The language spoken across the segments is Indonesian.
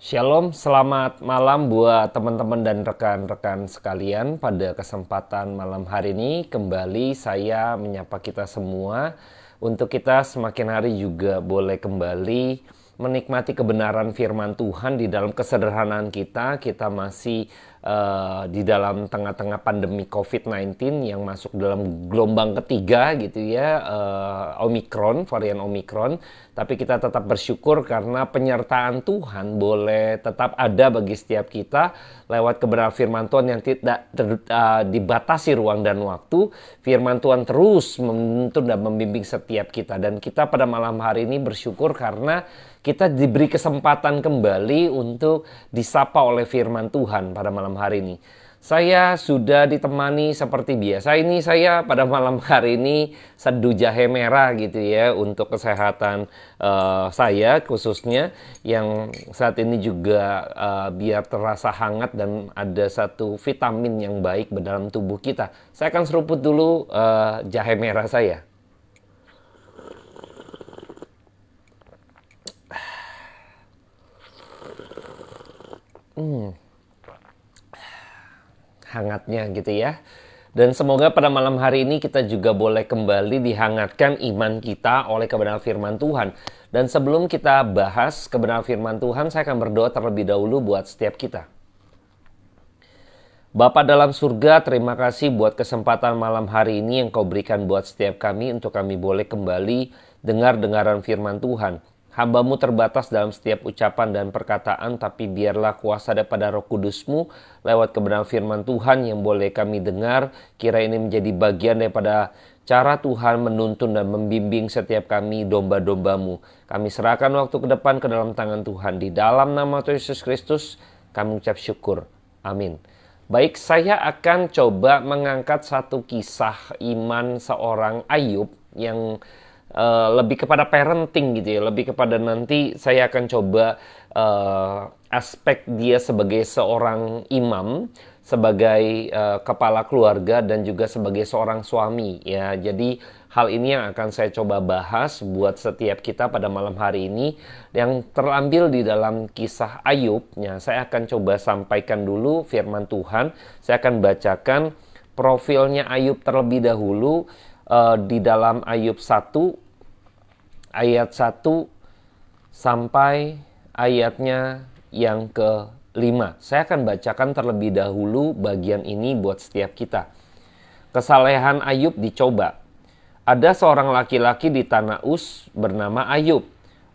Shalom, selamat malam buat teman-teman dan rekan-rekan sekalian. Pada kesempatan malam hari ini kembali saya menyapa kita semua untuk kita semakin hari juga boleh kembali menikmati kebenaran firman Tuhan di dalam kesederhanaan kita. Kita masih di dalam tengah-tengah pandemi COVID-19 yang masuk dalam gelombang ketiga gitu ya, Omikron, varian Omikron. Tapi kita tetap bersyukur karena penyertaan Tuhan boleh tetap ada bagi setiap kita lewat kebenaran firman Tuhan yang tidak dibatasi ruang dan waktu. Firman Tuhan terus menuntun dan membimbing setiap kita. Dan kita pada malam hari ini bersyukur karena kita diberi kesempatan kembali untuk disapa oleh firman Tuhan pada malam hari ini. Saya sudah ditemani seperti biasa. Ini saya pada malam hari ini seduh jahe merah gitu ya untuk kesehatan saya khususnya yang saat ini juga biar terasa hangat dan ada satu vitamin yang baik di dalam tubuh kita. Saya akan seruput dulu jahe merah saya. Hangatnya gitu ya. Dan semoga pada malam hari ini kita juga boleh kembali dihangatkan iman kita oleh kebenaran firman Tuhan. Dan sebelum kita bahas kebenaran firman Tuhan, saya akan berdoa terlebih dahulu buat setiap kita. Bapa dalam surga, terima kasih buat kesempatan malam hari ini yang kau berikan buat setiap kami untuk kami boleh kembali dengar-dengaran firman Tuhan. Hamba-Mu terbatas dalam setiap ucapan dan perkataan, tapi biarlah kuasa daripada Roh Kudus-Mu lewat kebenaran firman Tuhan yang boleh kami dengar. Kira ini menjadi bagian daripada cara Tuhan menuntun dan membimbing setiap kami domba-domba-Mu. Kami serahkan waktu ke depan ke dalam tangan Tuhan. Di dalam nama Tuhan Yesus Kristus kami ucap syukur. Amin. Baik, saya akan coba mengangkat satu kisah iman seorang Ayub yang lebih kepada parenting gitu ya, lebih kepada nanti saya akan coba aspek dia sebagai seorang imam, sebagai kepala keluarga dan juga sebagai seorang suami ya. Jadi hal ini yang akan saya coba bahas buat setiap kita pada malam hari ini yang terambil di dalam kisah Ayub. Ya, saya akan coba sampaikan dulu firman Tuhan. Saya akan bacakan profilnya Ayub terlebih dahulu di dalam Ayub 1 ayat 1 sampai ayatnya yang ke-5. Saya akan bacakan terlebih dahulu bagian ini buat setiap kita. Kesalehan Ayub dicoba. Ada seorang laki-laki di tanah Uz bernama Ayub.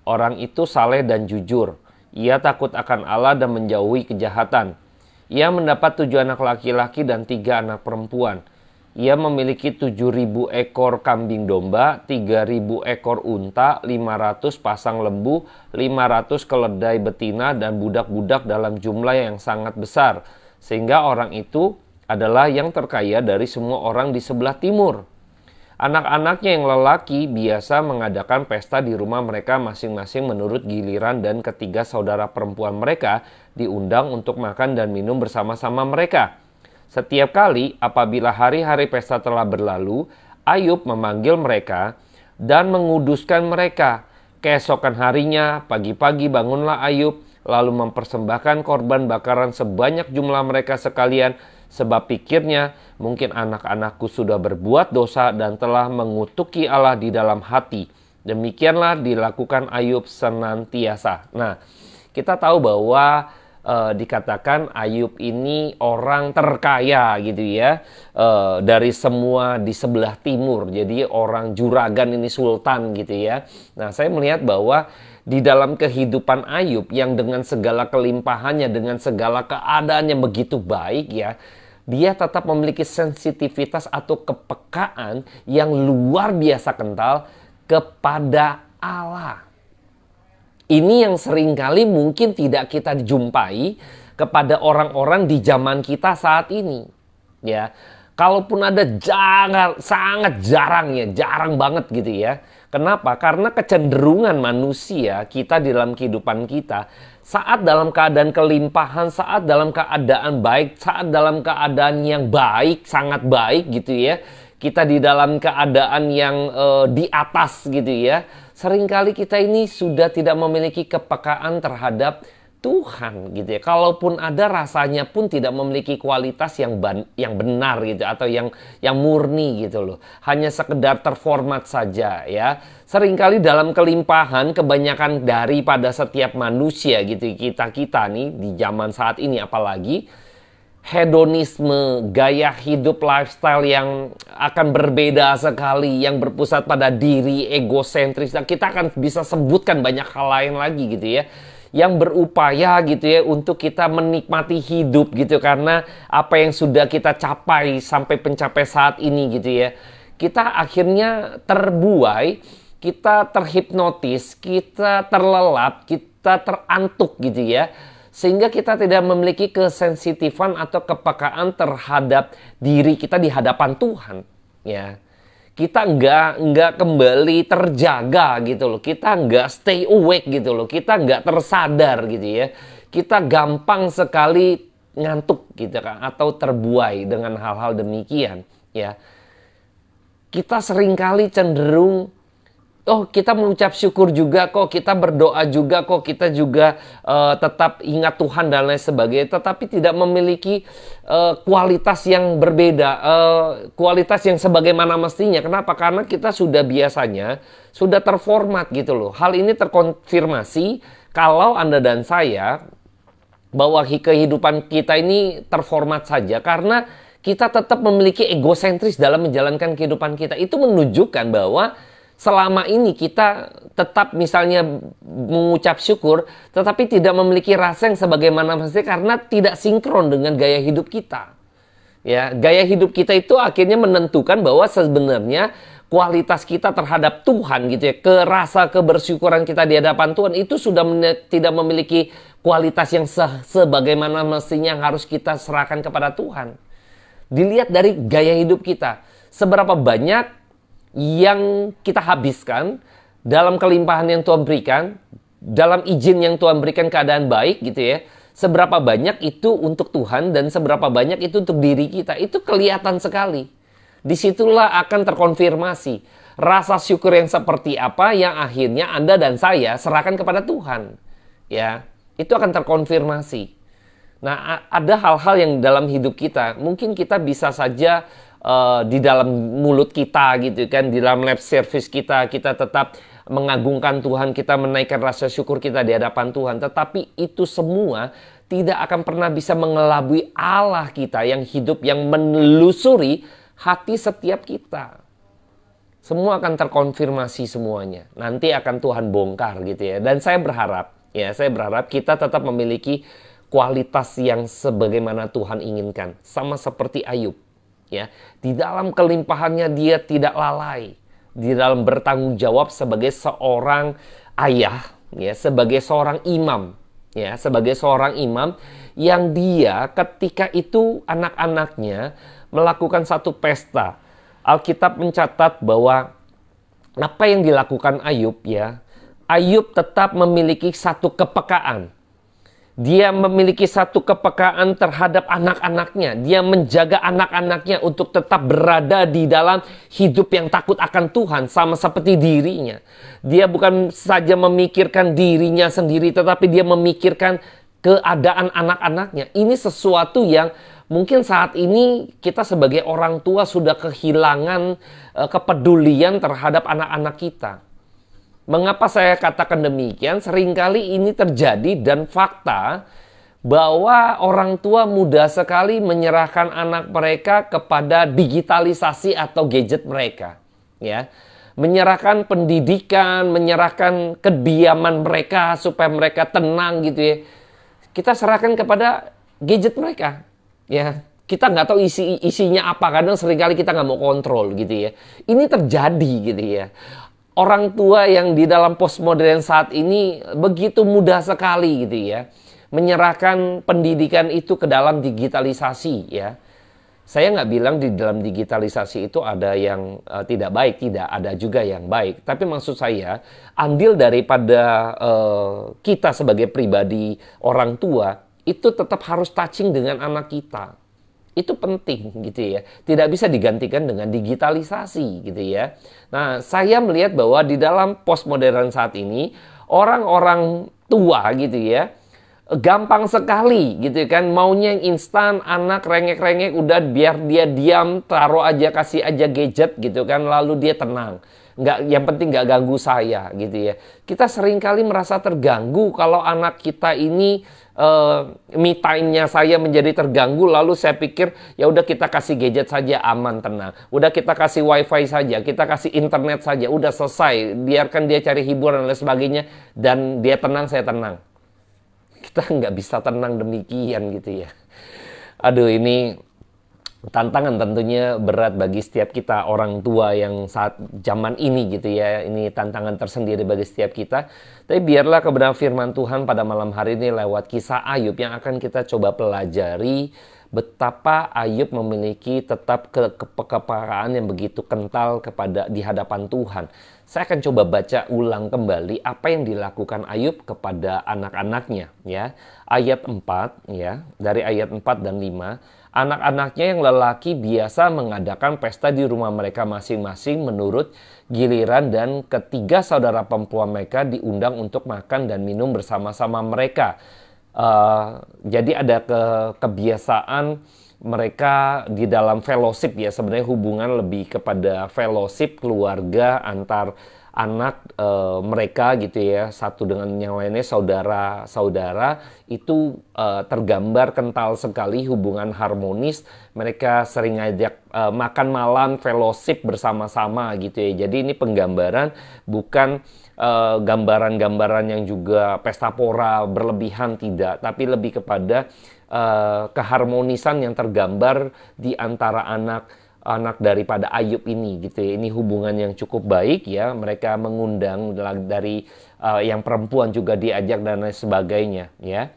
Orang itu saleh dan jujur. Ia takut akan Allah dan menjauhi kejahatan. Ia mendapat 7 anak laki-laki dan 3 anak perempuan. Ia memiliki 7.000 ekor kambing domba, 3.000 ekor unta, 500 pasang lembu, 500 keledai betina, dan budak-budak dalam jumlah yang sangat besar. Sehingga orang itu adalah yang terkaya dari semua orang di sebelah timur. Anak-anaknya yang lelaki biasa mengadakan pesta di rumah mereka masing-masing menurut giliran, dan ketiga saudara perempuan mereka diundang untuk makan dan minum bersama-sama mereka. Setiap kali apabila hari-hari pesta telah berlalu, Ayub memanggil mereka dan menguduskan mereka. Keesokan harinya, pagi-pagi bangunlah Ayub, lalu mempersembahkan korban bakaran sebanyak jumlah mereka sekalian, sebab pikirnya, mungkin anak-anakku sudah berbuat dosa dan telah mengutuki Allah di dalam hati. Demikianlah dilakukan Ayub senantiasa. Nah, kita tahu bahwa dikatakan Ayub ini orang terkaya gitu ya, dari semua di sebelah timur. Jadi orang juragan ini sultan gitu ya. Nah, saya melihat bahwa di dalam kehidupan Ayub yang dengan segala kelimpahannya, dengan segala keadaannya begitu baik ya, dia tetap memiliki sensitivitas atau kepekaan yang luar biasa kental kepada Allah. Ini yang seringkali mungkin tidak kita jumpai kepada orang-orang di zaman kita saat ini. Ya, kalaupun ada sangat jarang ya, jarang banget gitu ya. Kenapa? Karena kecenderungan manusia kita di dalam kehidupan kita, saat dalam keadaan kelimpahan, saat dalam keadaan baik, saat dalam keadaan yang baik, sangat baik gitu ya. Kita di dalam keadaan yang di atas gitu ya. Seringkali kita ini sudah tidak memiliki kepekaan terhadap Tuhan gitu ya. Kalaupun ada, rasanya pun tidak memiliki kualitas yang benar gitu, atau yang murni gitu loh. Hanya sekedar terformat saja ya. Seringkali dalam kelimpahan kebanyakan daripada setiap manusia gitu, kita nih di zaman saat ini apalagi, hedonisme, gaya hidup, lifestyle yang akan berbeda sekali, yang berpusat pada diri, egosentris. Dan kita akan bisa sebutkan banyak hal lain lagi gitu ya, yang berupaya gitu ya untuk kita menikmati hidup gitu, karena apa yang sudah kita capai sampai pencapai saat ini gitu ya. Kita akhirnya terbuai, kita terhipnotis, kita terlelap, kita terantuk gitu ya. Sehingga kita tidak memiliki kesensitifan atau kepekaan terhadap diri kita di hadapan Tuhan ya. Kita nggak kembali terjaga gitu loh. Kita nggak stay awake gitu loh. Kita nggak tersadar gitu ya. Kita gampang sekali ngantuk gitu kan, atau terbuai dengan hal-hal demikian ya. Kita seringkali cenderung, oh kita mengucap syukur juga kok, kita berdoa juga kok, kita juga tetap ingat Tuhan dan lain sebagainya, tetapi tidak memiliki kualitas yang berbeda, kualitas yang sebagaimana mestinya. Kenapa? Karena kita sudah biasanya sudah terformat gitu loh. Hal ini terkonfirmasi kalau Anda dan saya, bahwa kehidupan kita ini terformat saja karena kita tetap memiliki egosentris dalam menjalankan kehidupan kita. Itu menunjukkan bahwa selama ini kita tetap misalnya mengucap syukur, tetapi tidak memiliki rasa yang sebagaimana mestinya karena tidak sinkron dengan gaya hidup kita. Ya, gaya hidup kita itu akhirnya menentukan bahwa sebenarnya kualitas kita terhadap Tuhan gitu ya, rasa kebersyukuran kita di hadapan Tuhan itu sudah tidak memiliki kualitas yang sebagaimana mestinya yang harus kita serahkan kepada Tuhan. Dilihat dari gaya hidup kita, seberapa banyak yang kita habiskan dalam kelimpahan yang Tuhan berikan, dalam izin yang Tuhan berikan, keadaan baik gitu ya. Seberapa banyak itu untuk Tuhan dan seberapa banyak itu untuk diri kita. Itu kelihatan sekali. Disitulah akan terkonfirmasi rasa syukur yang seperti apa yang akhirnya Anda dan saya serahkan kepada Tuhan. Ya, itu akan terkonfirmasi. Nah, ada hal-hal yang dalam hidup kita mungkin kita bisa saja di dalam mulut kita gitu kan, di dalam lip service kita tetap mengagungkan Tuhan, kita menaikkan rasa syukur kita di hadapan Tuhan. Tetapi itu semua tidak akan pernah bisa mengelabui Allah kita yang hidup, yang menelusuri hati setiap kita. Semua akan terkonfirmasi semuanya. Nanti akan Tuhan bongkar gitu ya. Dan saya berharap kita tetap memiliki kualitas yang sebagaimana Tuhan inginkan. Sama seperti Ayub. Ya, di dalam kelimpahannya dia tidak lalai, di dalam bertanggung jawab sebagai seorang ayah, ya, sebagai seorang imam, ya, sebagai seorang imam yang dia ketika itu anak-anaknya melakukan satu pesta. Alkitab mencatat bahwa apa yang dilakukan Ayub ya, Ayub tetap memiliki satu kepekaan. Dia memiliki satu kepekaan terhadap anak-anaknya. Dia menjaga anak-anaknya untuk tetap berada di dalam hidup yang takut akan Tuhan. Sama seperti dirinya. Dia bukan saja memikirkan dirinya sendiri, tetapi dia memikirkan keadaan anak-anaknya. Ini sesuatu yang mungkin saat ini kita sebagai orang tua sudah kehilangan kepedulian terhadap anak-anak kita. Mengapa saya katakan demikian? Seringkali ini terjadi dan fakta bahwa orang tua mudah sekali menyerahkan anak mereka kepada digitalisasi atau gadget mereka. Ya, menyerahkan pendidikan, menyerahkan kediaman mereka supaya mereka tenang gitu ya. Kita serahkan kepada gadget mereka. Ya, kita nggak tahu isinya apa, kadang seringkali kita nggak mau kontrol gitu ya. Ini terjadi gitu ya. Orang tua yang di dalam postmodern saat ini begitu mudah sekali gitu ya, menyerahkan pendidikan itu ke dalam digitalisasi ya. Saya nggak bilang di dalam digitalisasi itu ada yang tidak baik, tidak, ada juga yang baik. Tapi maksud saya, andil daripada kita sebagai pribadi orang tua itu tetap harus touching dengan anak kita. Itu penting gitu ya. Tidak bisa digantikan dengan digitalisasi gitu ya. Nah, saya melihat bahwa di dalam postmodern saat ini orang-orang tua gitu ya, gampang sekali gitu kan, maunya yang instan, anak rengek-rengek udah biar dia diam, taruh aja, kasih aja gadget gitu kan, lalu dia tenang. Nggak, yang penting nggak ganggu saya gitu ya. Kita seringkali merasa terganggu kalau anak kita ini me time-nya saya menjadi terganggu, lalu saya pikir ya udah kita kasih gadget saja, aman, tenang. Udah kita kasih wifi saja, kita kasih internet saja, udah selesai. Biarkan dia cari hiburan dan lain sebagainya, dan dia tenang, saya tenang. Kita nggak bisa tenang demikian gitu ya. Aduh, ini tantangan tentunya berat bagi setiap kita orang tua yang saat zaman ini gitu ya. Ini tantangan tersendiri bagi setiap kita. Tapi biarlah kebenaran firman Tuhan pada malam hari ini lewat kisah Ayub yang akan kita coba pelajari betapa Ayub memiliki tetap kepekaan yang begitu kental kepada di hadapan Tuhan. Saya akan coba baca ulang kembali apa yang dilakukan Ayub kepada anak-anaknya ya. Ayat 4 ya, dari ayat 4 dan 5. Anak-anaknya yang lelaki biasa mengadakan pesta di rumah mereka masing-masing menurut giliran, dan ketiga saudara perempuan mereka diundang untuk makan dan minum bersama-sama mereka. Jadi ada kebiasaan mereka di dalam fellowship ya, sebenarnya hubungan lebih kepada fellowship keluarga antar anak mereka gitu ya, satu dengan yang lainnya, saudara-saudara itu tergambar kental sekali hubungan harmonis. Mereka sering ngajak makan malam, fellowship bersama-sama gitu ya. Jadi ini penggambaran, bukan gambaran-gambaran yang juga pesta pora berlebihan, tidak, tapi lebih kepada keharmonisan yang tergambar di antara anak daripada Ayub ini gitu ya. Ini hubungan yang cukup baik ya. Mereka mengundang dari yang perempuan juga diajak dan lain sebagainya ya.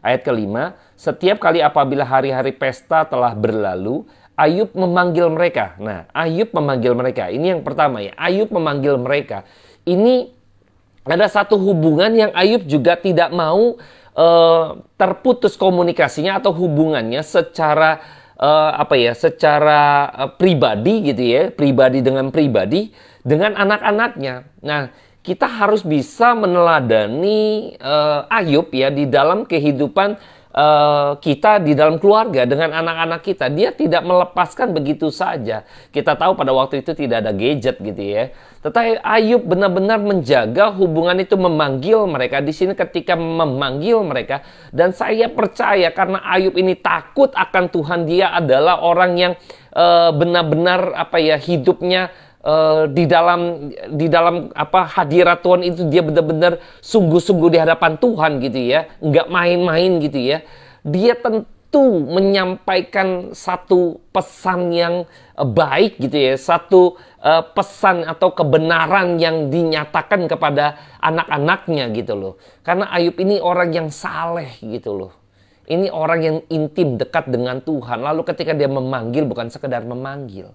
Ayat kelima, setiap kali apabila hari-hari pesta telah berlalu, Ayub memanggil mereka. Nah, Ayub memanggil mereka. Ini yang pertama ya. Ayub memanggil mereka. Ini ada satu hubungan yang Ayub juga tidak mau terputus komunikasinya atau hubungannya secara secara pribadi gitu ya, pribadi dengan anak-anaknya. Nah, kita harus bisa meneladani Ayub ya di dalam kehidupan kita di dalam keluarga dengan anak-anak kita. Dia tidak melepaskan begitu saja. Kita tahu pada waktu itu tidak ada gadget gitu ya. Tetapi Ayub benar-benar menjaga hubungan itu, memanggil mereka di sini ketika memanggil mereka. Dan saya percaya karena Ayub ini takut akan Tuhan, dia adalah orang yang benar-benar hidupnya di dalam hadirat Tuhan itu. Dia benar-benar sungguh-sungguh di hadapan Tuhan gitu ya, nggak main-main gitu ya. Dia tentu menyampaikan satu pesan yang baik gitu ya, satu pesan atau kebenaran yang dinyatakan kepada anak-anaknya gitu loh. Karena Ayub ini orang yang saleh gitu loh. Ini orang yang intim, dekat dengan Tuhan. Lalu ketika dia memanggil, bukan sekedar memanggil,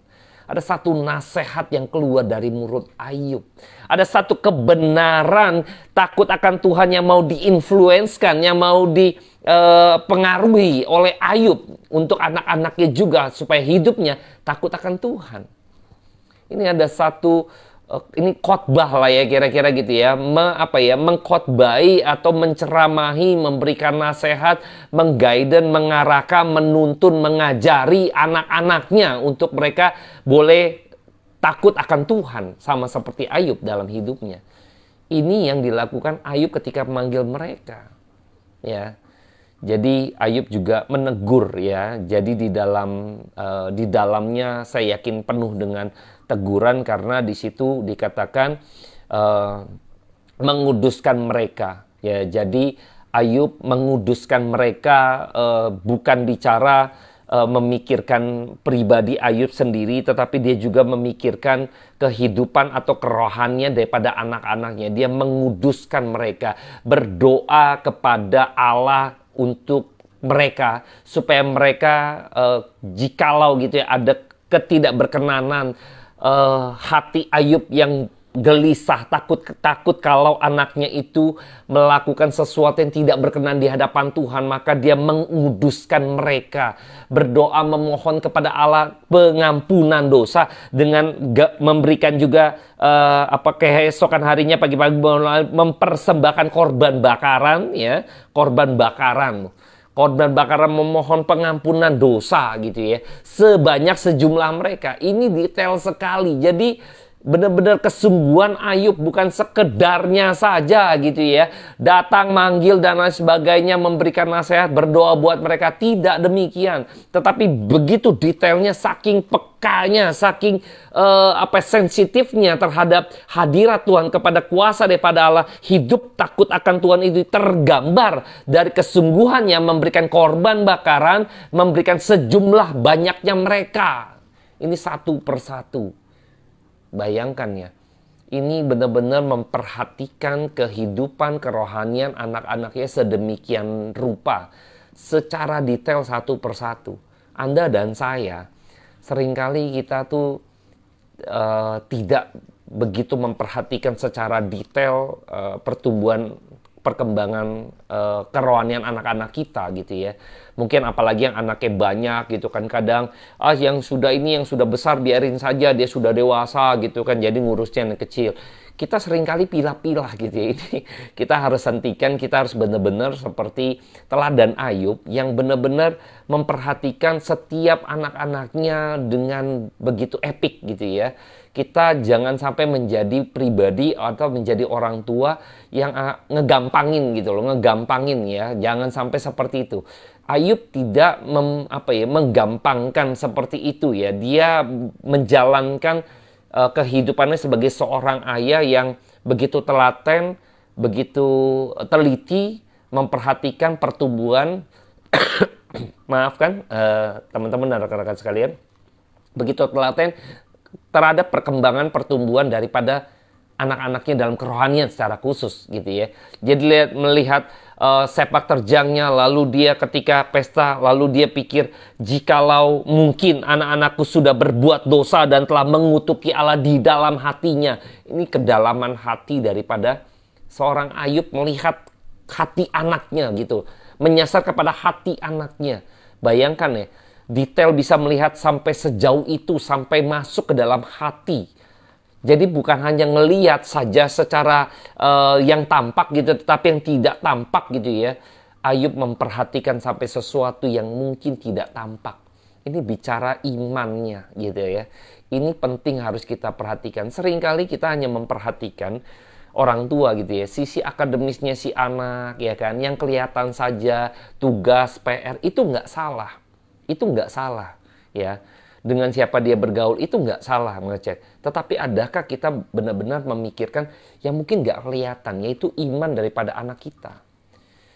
ada satu nasihat yang keluar dari mulut Ayub. Ada satu kebenaran, takut akan Tuhan yang mau diinfluenskan, yang mau dipengaruhi oleh Ayub untuk anak-anaknya juga, supaya hidupnya takut akan Tuhan. Ini ada satu, ini khotbah lah ya kira-kira gitu ya, mengkhotbahi atau menceramahi, memberikan nasihat, mengguiden, mengarahkan, menuntun, mengajari anak-anaknya untuk mereka boleh takut akan Tuhan sama seperti Ayub dalam hidupnya. Ini yang dilakukan Ayub ketika memanggil mereka ya. Jadi Ayub juga menegur ya. Jadi di dalamnya saya yakin penuh dengan teguran, karena di situ dikatakan menguduskan mereka ya. Jadi Ayub menguduskan mereka, bukan bicara memikirkan pribadi Ayub sendiri, tetapi dia juga memikirkan kehidupan atau kerohanian daripada anak-anaknya. Dia menguduskan mereka, berdoa kepada Allah untuk mereka, supaya mereka jikalau gitu ya ada ketidakberkenanan hati Ayub yang gelisah, takut kalau anaknya itu melakukan sesuatu yang tidak berkenan di hadapan Tuhan, maka dia menguduskan mereka, berdoa memohon kepada Allah pengampunan dosa dengan memberikan juga keesokan harinya pagi-pagi mempersembahkan korban bakaran, ya, korban bakaran. Korban bakaran memohon pengampunan dosa gitu ya. Sebanyak sejumlah mereka. Ini detail sekali. Jadi benar-benar kesungguhan Ayub, bukan sekedarnya saja gitu ya. Datang, manggil dan lain sebagainya, memberikan nasihat, berdoa buat mereka. Tidak demikian. Tetapi begitu detailnya, saking pekanya, saking sensitifnya terhadap hadirat Tuhan, kepada kuasa daripada Allah. Hidup takut akan Tuhan itu tergambar dari kesungguhannya memberikan korban bakaran, memberikan sejumlah banyaknya mereka. Ini satu persatu. Bayangkan ya, ini benar-benar memperhatikan kehidupan kerohanian anak-anaknya sedemikian rupa, secara detail satu persatu. Anda dan saya, seringkali kita tuh tidak begitu memperhatikan secara detail perkembangan kerohanian anak-anak kita gitu ya. Mungkin apalagi yang anaknya banyak gitu kan, kadang yang sudah besar biarin saja, dia sudah dewasa gitu kan, jadi ngurusnya yang kecil. Kita seringkali pilah-pilah gitu ya. Ini kita harus hentikan, kita harus benar-benar seperti teladan Ayub yang benar-benar memperhatikan setiap anak-anaknya dengan begitu epik gitu ya. Kita jangan sampai menjadi pribadi atau menjadi orang tua yang ngegampangin gitu loh, ngegampangin ya. Jangan sampai seperti itu. Ayub tidak menggampangkan seperti itu ya. Dia menjalankan kehidupannya sebagai seorang ayah yang begitu telaten, begitu teliti, memperhatikan pertumbuhan maafkan teman-teman dan rekan-rekan sekalian, begitu telaten terhadap perkembangan pertumbuhan daripada anak-anaknya dalam kerohanian secara khusus gitu ya. Jadi melihat sepak terjangnya, lalu dia ketika pesta, lalu dia pikir, jikalau mungkin anak-anakku sudah berbuat dosa dan telah mengutuki Allah di dalam hatinya. Ini kedalaman hati daripada seorang Ayub, melihat hati anaknya gitu, menyasar kepada hati anaknya. Bayangkan ya, detail bisa melihat sampai sejauh itu, sampai masuk ke dalam hati. Jadi bukan hanya ngelihat saja secara yang tampak gitu, tetapi yang tidak tampak gitu ya. Ayub memperhatikan sampai sesuatu yang mungkin tidak tampak. Ini bicara imannya gitu ya. Ini penting harus kita perhatikan. Seringkali kita hanya memperhatikan orang tua gitu ya, sisi akademisnya si anak ya kan, yang kelihatan saja, tugas, PR, itu nggak salah. Itu nggak salah ya. Dengan siapa dia bergaul itu nggak salah mengecek. Tetapi adakah kita benar-benar memikirkan yang mungkin nggak kelihatan, yaitu iman daripada anak kita?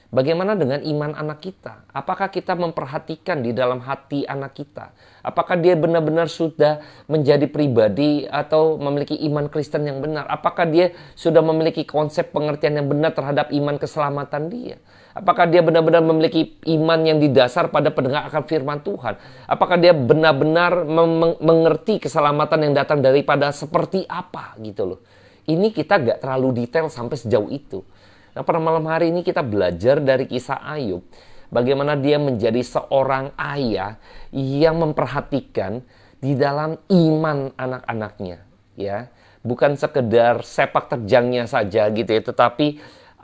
Bagaimana dengan iman anak kita? Apakah kita memperhatikan di dalam hati anak kita? Apakah dia benar-benar sudah menjadi pribadi atau memiliki iman Kristen yang benar? Apakah dia sudah memiliki konsep pengertian yang benar terhadap iman keselamatan dia? Apakah dia benar-benar memiliki iman yang didasar pada pendengar akan firman Tuhan? Apakah dia benar-benar mengerti keselamatan yang datang daripada seperti apa gitu loh? Ini kita gak terlalu detail sampai sejauh itu. Nah, pada malam hari ini kita belajar dari kisah Ayub, bagaimana dia menjadi seorang ayah yang memperhatikan di dalam iman anak-anaknya, ya. Bukan sekedar sepak terjangnya saja gitu ya, tetapi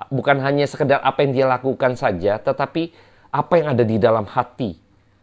bukan hanya sekedar apa yang dia lakukan saja, tetapi apa yang ada di dalam hati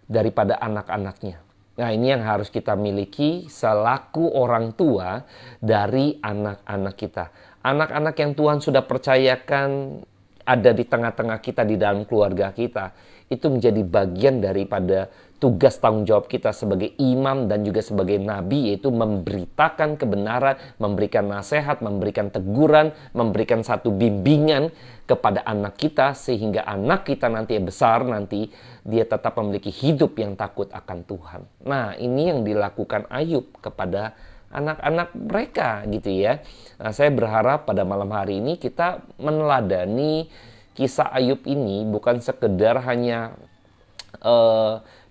daripada anak-anaknya. Nah, ini yang harus kita miliki selaku orang tua dari anak-anak kita. Anak-anak yang Tuhan sudah percayakan ada di tengah-tengah kita, di dalam keluarga kita, itu menjadi bagian daripada tugas tanggung jawab kita sebagai imam dan juga sebagai nabi, yaitu memberitakan kebenaran, memberikan nasihat, memberikan teguran, memberikan satu bimbingan kepada anak kita, sehingga anak kita nanti besar, nanti dia tetap memiliki hidup yang takut akan Tuhan. Nah, ini yang dilakukan Ayub kepada anak-anak mereka gitu ya. Nah, saya berharap pada malam hari ini kita meneladani kisah Ayub ini, bukan sekedar hanya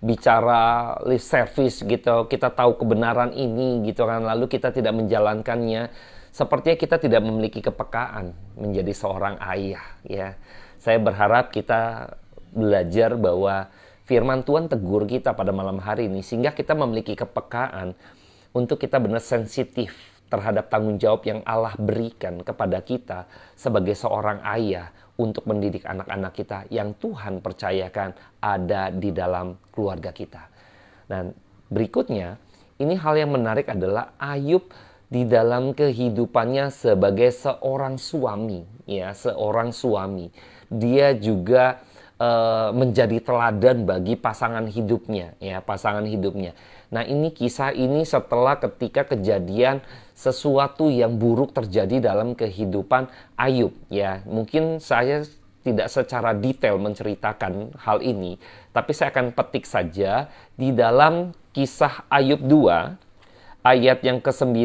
bicara lip service gitu, kita tahu kebenaran ini gitu kan, lalu kita tidak menjalankannya. sepertinya kita tidak memiliki kepekaan menjadi seorang ayah, ya. Saya berharap kita belajar bahwa firman Tuhan tegur kita pada malam hari ini sehingga kita memiliki kepekaan untuk kita benar sensitif terhadap tanggung jawab yang Allah berikan kepada kita sebagai seorang ayah untuk mendidik anak-anak kita yang Tuhan percayakan ada di dalam keluarga kita. Dan berikutnya, ini hal yang menarik adalah Ayub di dalam kehidupannya sebagai seorang suami, ya, seorang suami. Dia juga menjadi teladan bagi pasangan hidupnya, ya, pasangan hidupnya. Nah, ini kisah ini setelah ketika kejadian sesuatu yang buruk terjadi dalam kehidupan Ayub, ya. Mungkin saya tidak secara detail menceritakan hal ini, tapi saya akan petik saja di dalam kisah Ayub 2 ayat yang ke-9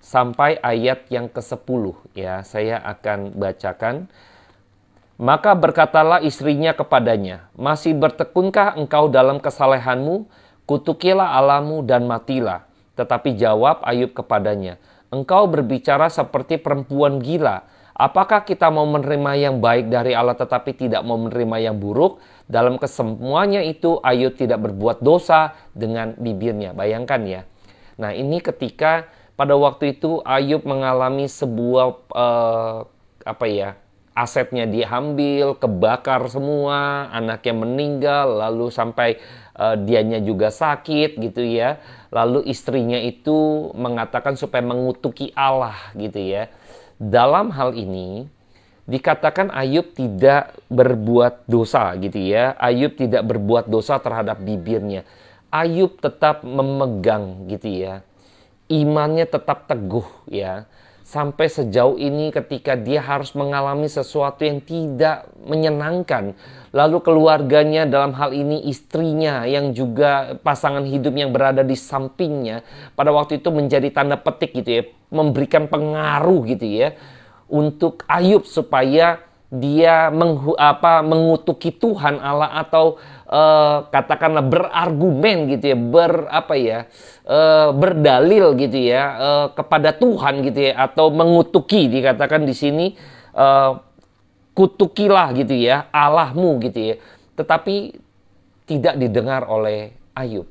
sampai ayat yang ke-10, ya. Saya akan bacakan. Maka berkatalah istrinya kepadanya, masih bertekunkah engkau dalam kesalehanmu? Kutukilah Allahmu dan matilah. Tetapi jawab Ayub kepadanya, engkau berbicara seperti perempuan gila. Apakah kita mau menerima yang baik dari Allah tetapi tidak mau menerima yang buruk? Dalam kesemuanya itu Ayub tidak berbuat dosa dengan bibirnya. Bayangkan ya. Nah, ini ketika pada waktu itu Ayub mengalami sebuah asetnya diambil, kebakar semua, anaknya meninggal, lalu sampai dianya juga sakit gitu ya. Lalu istrinya itu mengatakan supaya mengutuki Allah gitu ya. Dalam hal ini dikatakan Ayub tidak berbuat dosa gitu ya. Ayub tidak berbuat dosa terhadap bibirnya. Ayub tetap memegang gitu ya. Imannya tetap teguh ya. Sampai sejauh ini ketika dia harus mengalami sesuatu yang tidak menyenangkan. Lalu keluarganya, dalam hal ini istrinya yang juga pasangan hidup yang berada di sampingnya, pada waktu itu menjadi tanda petik gitu ya, memberikan pengaruh gitu ya untuk Ayub supaya dia mengutuki Tuhan Allah atau katakanlah berargumen gitu ya, berdalil gitu ya kepada Tuhan gitu ya, atau mengutuki, dikatakan di sini kutukilah gitu ya Allahmu gitu ya. Tetapi tidak didengar oleh Ayub.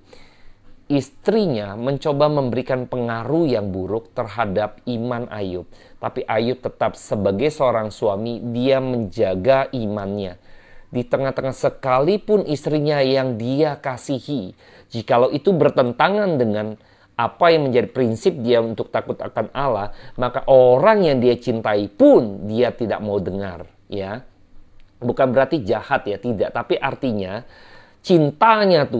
Istrinya mencoba memberikan pengaruh yang buruk terhadap iman Ayub. Tapi Ayub tetap sebagai seorang suami, dia menjaga imannya. Di tengah-tengah sekalipun istrinya yang dia kasihi, jikalau itu bertentangan dengan apa yang menjadi prinsip dia untuk takut akan Allah, maka orang yang dia cintai pun dia tidak mau dengar, ya. Bukan berarti jahat ya, tidak, tapi artinya cintanya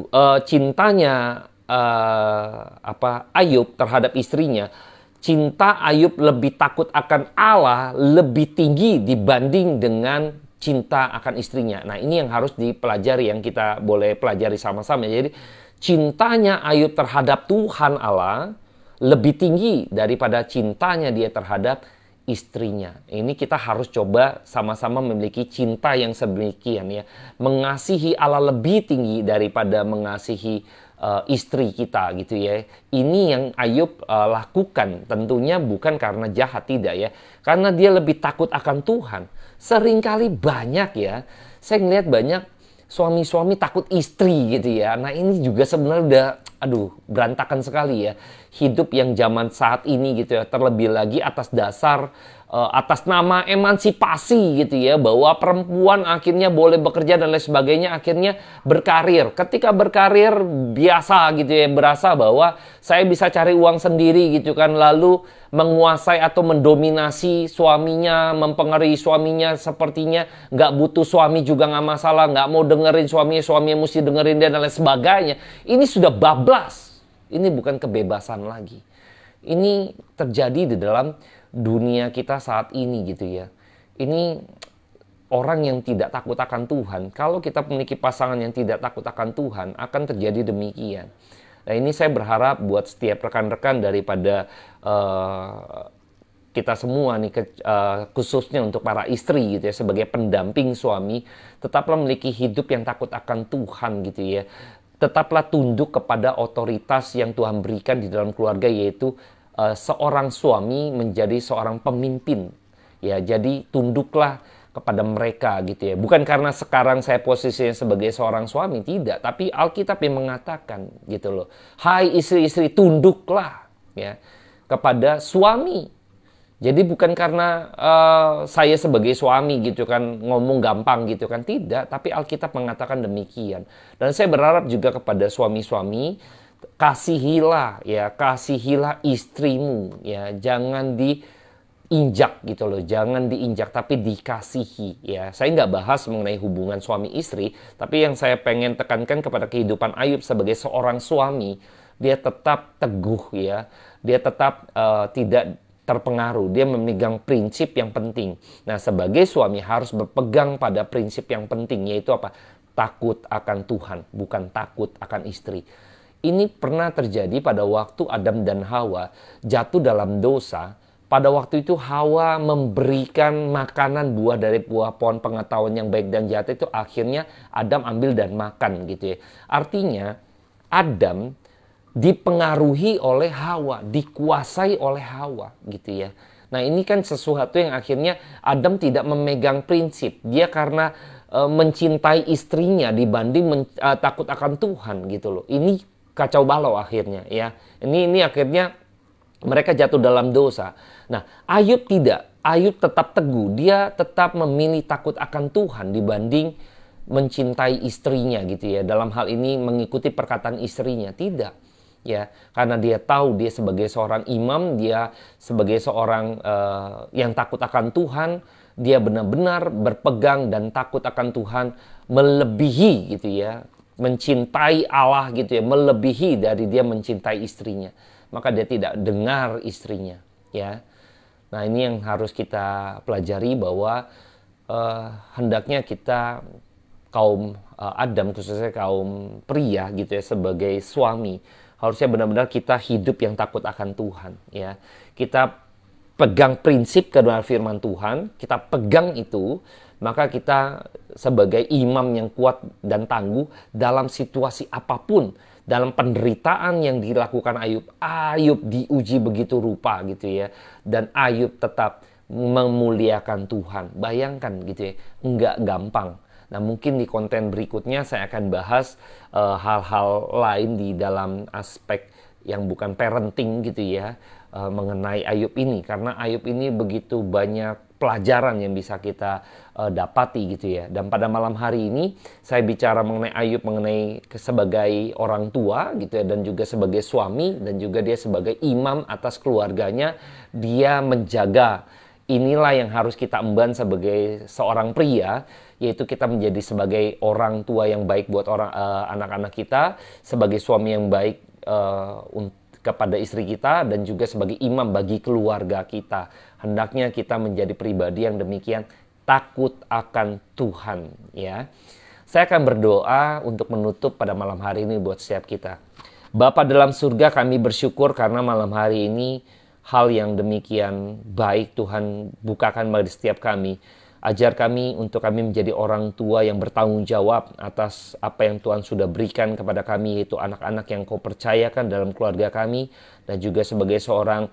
Ayub terhadap istrinya, cinta Ayub lebih takut akan Allah lebih tinggi dibanding dengan cinta akan istrinya. Nah, ini yang harus dipelajari, yang kita boleh pelajari sama-sama. Jadi cintanya Ayub terhadap Tuhan Allah lebih tinggi daripada cintanya dia terhadap istrinya. Ini kita harus coba sama-sama memiliki cinta yang sedemikian ya. Mengasihi Allah lebih tinggi daripada mengasihi istri kita gitu ya. Ini yang Ayub lakukan, tentunya bukan karena jahat, tidak ya. Karena dia lebih takut akan Tuhan. Seringkali banyak ya, saya ngelihat banyak suami-suami takut istri gitu ya. Nah, ini juga sebenarnya udah berantakan sekali ya. Hidup yang zaman saat ini gitu ya, terlebih lagi atas dasar atas nama emansipasi gitu ya, bahwa perempuan akhirnya boleh bekerja dan lain sebagainya, akhirnya berkarir. Ketika berkarir biasa gitu ya, berasa bahwa saya bisa cari uang sendiri gitu kan, lalu menguasai atau mendominasi suaminya, mempengaruhi suaminya, sepertinya nggak butuh suami juga nggak masalah, nggak mau dengerin suaminya mesti dengerin dia dan lain sebagainya. Ini sudah bablas. Ini bukan kebebasan lagi. Ini terjadi di dalam dunia kita saat ini gitu ya. Ini orang yang tidak takut akan Tuhan. Kalau kita memiliki pasangan yang tidak takut akan Tuhan, akan terjadi demikian. Nah, ini saya berharap buat setiap rekan-rekan daripada kita semua nih, khususnya untuk para istri gitu ya, sebagai pendamping suami, tetaplah memiliki hidup yang takut akan Tuhan gitu ya. Tetaplah tunduk kepada otoritas yang Tuhan berikan di dalam keluarga, yaitu seorang suami menjadi seorang pemimpin. Ya, jadi tunduklah kepada mereka gitu ya. Bukan karena sekarang saya posisinya sebagai seorang suami, tidak, tapi Alkitab yang mengatakan gitu loh. Hai istri-istri, tunduklah ya kepada suami. Jadi bukan karena saya sebagai suami gitu kan ngomong gampang gitu kan, tidak, tapi Alkitab mengatakan demikian. Dan saya berharap juga kepada suami-suami, kasihilah ya, kasihilah istrimu ya, jangan diinjak gitu loh, jangan diinjak tapi dikasihi ya. Saya nggak bahas mengenai hubungan suami istri, tapi yang saya pengen tekankan kepada kehidupan Ayub sebagai seorang suami, dia tetap teguh ya, dia tetap tidak terpengaruh, dia memegang prinsip yang penting. Nah, sebagai suami harus berpegang pada prinsip yang penting, yaitu apa? Takut akan Tuhan, bukan takut akan istri. Ini pernah terjadi pada waktu Adam dan Hawa jatuh dalam dosa. Pada waktu itu Hawa memberikan makanan buah dari buah pohon pengetahuan yang baik dan jahat itu, akhirnya Adam ambil dan makan gitu ya. Artinya Adam dipengaruhi oleh Hawa, dikuasai oleh Hawa gitu ya. Nah, ini kan sesuatu yang akhirnya Adam tidak memegang prinsip. Dia karena mencintai istrinya dibanding takut akan Tuhan gitu loh. Ini kacau balau akhirnya ya. Ini akhirnya mereka jatuh dalam dosa. Nah, Ayub tidak. Ayub tetap teguh. Dia tetap memilih takut akan Tuhan dibanding mencintai istrinya gitu ya. Dalam hal ini mengikuti perkataan istrinya. Tidak. Ya, karena dia tahu dia sebagai seorang imam, dia sebagai seorang yang takut akan Tuhan, dia benar-benar berpegang dan takut akan Tuhan melebihi gitu ya, mencintai Allah gitu ya, melebihi dari dia mencintai istrinya. Maka dia tidak dengar istrinya ya. Nah, ini yang harus kita pelajari bahwa hendaknya kita kaum Adam, khususnya kaum pria gitu ya, sebagai suami, harusnya benar-benar kita hidup yang takut akan Tuhan ya. Kita pegang prinsip kebenaran firman Tuhan, kita pegang itu, maka kita sebagai imam yang kuat dan tangguh dalam situasi apapun, dalam penderitaan yang dilakukan Ayub. Ayub diuji begitu rupa gitu ya, dan Ayub tetap memuliakan Tuhan. Bayangkan gitu ya, enggak gampang. Nah, mungkin di konten berikutnya saya akan bahas hal-hal lain di dalam aspek yang bukan parenting gitu ya, mengenai Ayub ini. Karena Ayub ini begitu banyak pelajaran yang bisa kita dapati gitu ya. Dan pada malam hari ini saya bicara mengenai Ayub, mengenai sebagai orang tua gitu ya, dan juga sebagai suami, dan juga dia sebagai imam atas keluarganya. Dia menjaga. Inilah yang harus kita emban sebagai seorang pria, yaitu kita menjadi sebagai orang tua yang baik buat anak-anak kita, sebagai suami yang baik kepada istri kita, dan juga sebagai imam bagi keluarga kita. Hendaknya kita menjadi pribadi yang demikian takut akan Tuhan ya. Saya akan berdoa untuk menutup pada malam hari ini buat setiap kita. Bapa dalam surga, kami bersyukur karena malam hari ini hal yang demikian baik Tuhan bukakan bagi setiap kami. Ajar kami untuk kami menjadi orang tua yang bertanggung jawab atas apa yang Tuhan sudah berikan kepada kami, yaitu anak-anak yang Kau percayakan dalam keluarga kami, dan juga sebagai seorang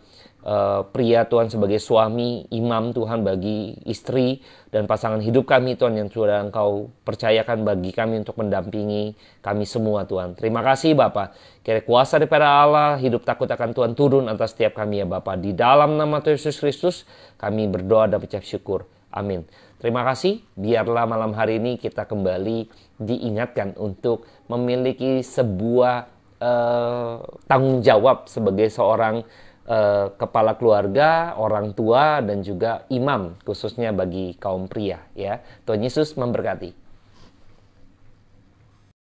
pria Tuhan, sebagai suami, imam Tuhan bagi istri dan pasangan hidup kami Tuhan, yang sudah Engkau percayakan bagi kami untuk mendampingi kami semua Tuhan. Terima kasih Bapa. Kiranya kuasa daripada Allah, hidup takut akan Tuhan turun atas setiap kami ya Bapa. Di dalam nama Tuhan Yesus Kristus kami berdoa dan mengucap syukur. Amin. Terima kasih. Biarlah malam hari ini kita kembali diingatkan untuk memiliki sebuah tanggung jawab sebagai seorang kepala keluarga, orang tua, dan juga imam, khususnya bagi kaum pria ya. Tuhan Yesus memberkati.